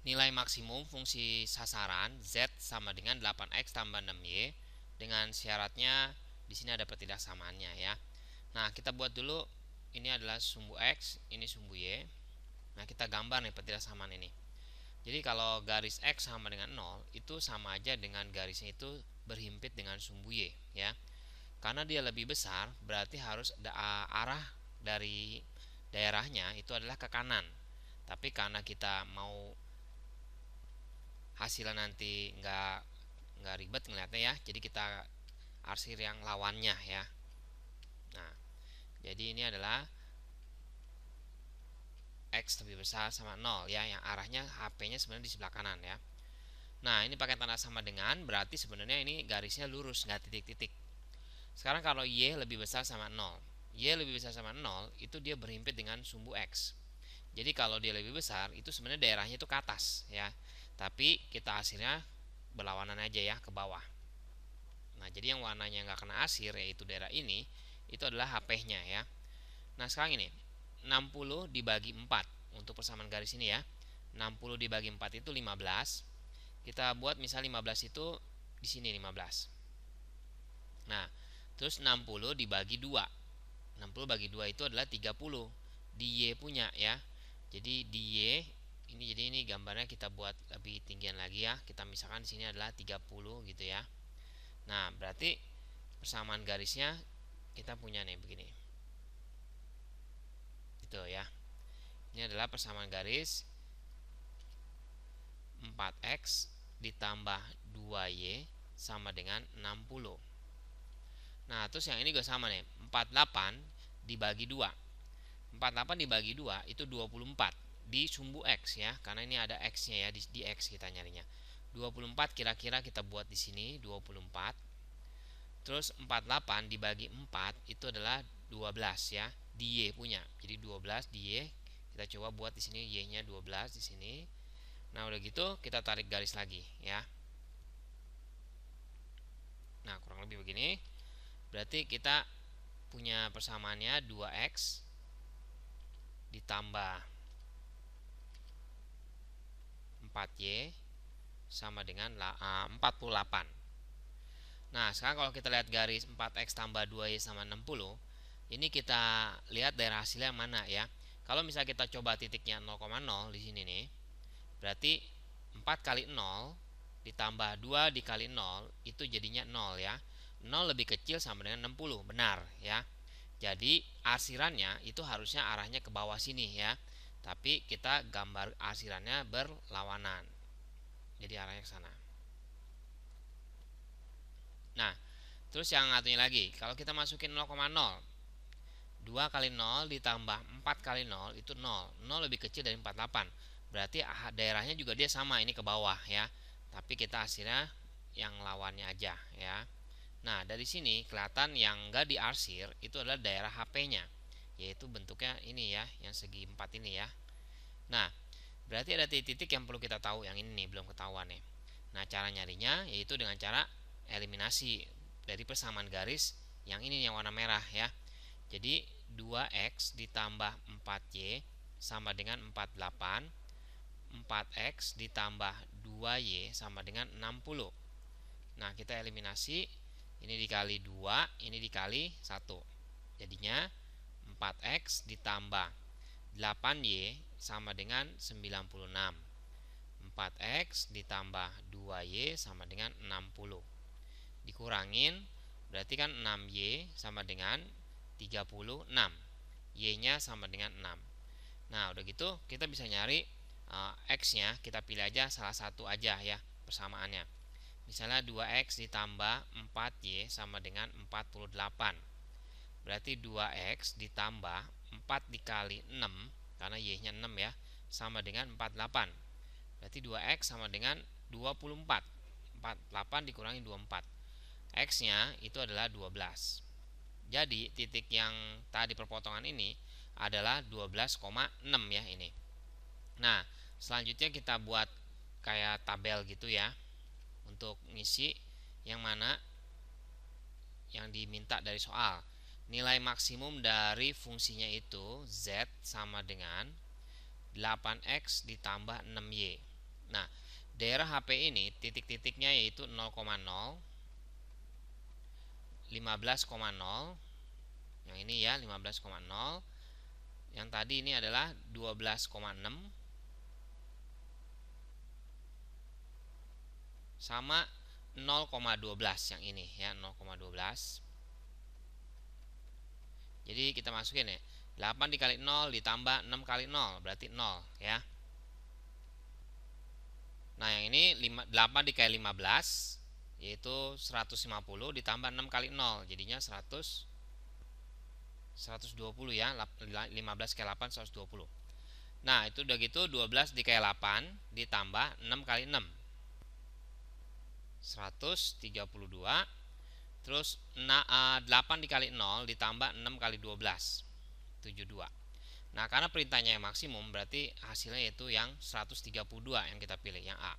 Nilai maksimum fungsi sasaran Z sama dengan 8X tambah 6Y dengan syaratnya di sini ada pertidaksamaannya ya. Nah, kita buat dulu, ini adalah sumbu X, ini sumbu Y. Nah, kita gambar nih pertidaksamaan ini. Jadi kalau garis X sama dengan 0 itu sama aja dengan garisnya itu berhimpit dengan sumbu Y ya. Karena dia lebih besar berarti harus arah dari daerahnya itu adalah ke kanan. Tapi karena kita mau hasilnya nanti nggak ribet ngeliatnya ya, jadi kita arsir yang lawannya ya. Nah, jadi ini adalah X lebih besar sama 0 ya, yang arahnya HP-nya sebenarnya di sebelah kanan ya. Nah, ini pakai tanda sama dengan berarti sebenarnya ini garisnya lurus, nggak titik-titik. Sekarang kalau Y lebih besar sama 0, Y lebih besar sama 0 itu dia berhimpit dengan sumbu X. Jadi kalau dia lebih besar itu sebenarnya daerahnya itu ke atas ya. Tapi kita hasilnya berlawanan aja ya, ke bawah. Nah, jadi yang warnanya nggak kena asir yaitu daerah ini, itu adalah HP-nya ya. Nah, sekarang ini 60 dibagi 4 untuk persamaan garis ini ya. 60 dibagi 4 itu 15. Kita buat misal 15 itu di sini 15. Nah, terus 60 dibagi 2. 60 bagi 2 itu adalah 30. Di Y punya ya. Jadi di Y ini, jadi ini gambarnya kita buat lebih tinggian lagi ya. Kita misalkan di sini adalah 30 gitu ya. Nah, berarti persamaan garisnya kita punya nih begini. Itu ya. Ini adalah persamaan garis 4X ditambah 2Y sama dengan 60. Nah, terus yang ini juga sama nih. 48 dibagi 2. 48 dibagi 2 itu 24 di sumbu X ya. Karena ini ada X-nya ya, di X kita nyarinya. 24 kira-kira kita buat di sini 24. Terus 48 dibagi 4 itu adalah 12 ya. Di Y punya. Jadi 12 di Y. Kita coba buat di sini Y-nya 12 di sini. Nah, udah gitu kita tarik garis lagi ya. Nah, kurang lebih begini. Berarti kita punya persamaannya 2X ditambah 4Y sama dengan 48. Nah, sekarang kalau kita lihat garis 4X tambah 2Y sama 60, ini kita lihat daerah hasilnya mana ya. Kalau misalnya kita coba titiknya 0,0 di sini nih, berarti 4 kali 0 ditambah 2 dikali 0 itu jadinya 0 ya. 0 lebih kecil sama dengan 60, benar ya. Jadi arsirannya itu harusnya arahnya ke bawah sini ya. Tapi kita gambar arsirannya berlawanan. Jadi arahnya ke sana. Nah, terus yang satunya lagi, kalau kita masukin 0,0, 2 kali 0 ditambah 4 kali 0 itu 0. 0 lebih kecil dari 48. Berarti daerahnya juga dia sama, ini ke bawah ya. Tapi kita hasilnya yang lawannya aja ya. Nah, dari sini kelihatan yang enggak diarsir itu adalah daerah HP-nya, yaitu bentuknya ini ya, yang segi 4 ini ya. Nah, berarti ada titik-titik yang perlu kita tahu, yang ini nih belum ketahuan nih. Nah, cara nyarinya yaitu dengan cara eliminasi dari persamaan garis yang ini yang warna merah ya. Jadi 2X ditambah 4Y sama dengan 48. 4X ditambah 2Y sama dengan 60. Nah, kita eliminasi, ini dikali 2, ini dikali 1. Jadinya 4X ditambah 8Y sama dengan 96. 4X ditambah 2Y sama dengan 60. Dikurangin, berarti kan 6Y sama dengan 36. Y-nya sama dengan 6. Nah, udah gitu kita bisa nyari X-nya, kita pilih aja salah satu aja ya persamaannya. Misalnya 2X ditambah 4Y sama dengan 48. Berarti 2X ditambah 4 dikali 6, karena Y-nya 6 ya, sama dengan 48. Berarti 2X sama dengan 24. 48 dikurangi 24. X-nya itu adalah 12. Jadi titik yang tadi perpotongan ini adalah 12,6 ya ini. Nah, selanjutnya kita buat kayak tabel gitu ya, untuk ngisi yang mana yang diminta dari soal. Nilai maksimum dari fungsinya itu Z sama dengan 8X ditambah 6Y. daerah HP ini titik-titiknya yaitu 0,0, 15,0, yang ini ya 15,0, yang tadi ini adalah 12,6, sama 0,12 yang ini ya 0,12. Jadi kita masukin ya 8 dikali 0 ditambah 6 kali 0 berarti 0 ya. Nah yang ini 8 dikali 15 yaitu 150 ditambah 6 kali 0 jadinya 120 ya. 15 kali 8 120. Nah itu udah gitu 12 dikali 8 ditambah 6 kali 6 132. Terus 8 dikali 0 ditambah 6 kali 12 72. Nah karena perintahnya yang maksimum berarti hasilnya yaitu yang 132 yang kita pilih, yang A.